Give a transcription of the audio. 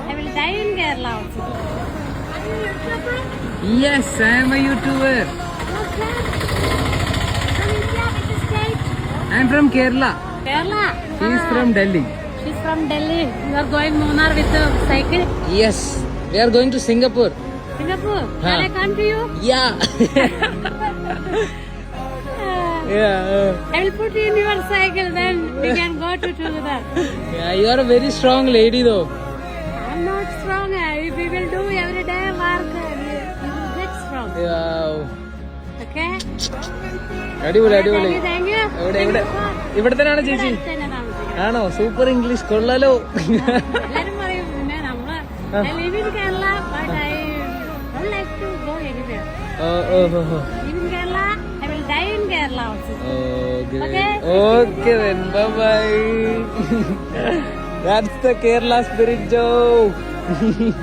I will die in Kerala also. Yes, I am a YouTuber. Okay. From India, which state? I am from Kerala. Kerala. She is from Delhi. She's from Delhi. You are going Munnar with the cycle. Yes, we are going to Singapore. Singapore. Huh. Can I come to you? Yeah. Yeah. I will put you in your cycle, then we can go together. Yeah, you are a very strong lady though. I'm not strong. If we will do every day work, we will get strong. Yeah. Okay? അടിപൊളി Thank അടിപൊളി you, thank you. എവിടെ Thank എവിടെ you for- ഇവിടെ തന്നെയാണ് ചേച്ചി ഇവിടെ തന്നെ താമസിക്കുന്നത്. ആണോ സൂപ്പർ ഇംഗ്ലീഷ് കൊള്ളാലോ എല്ലാരും പറയും പിന്നെ നമ്മള് I live in Kerala, but I don't like to go anywhere. Oh oh oh Live in Kerala, I will die in Kerala also. Okay okay then bye bye. That's the Kerala spirit, Joe.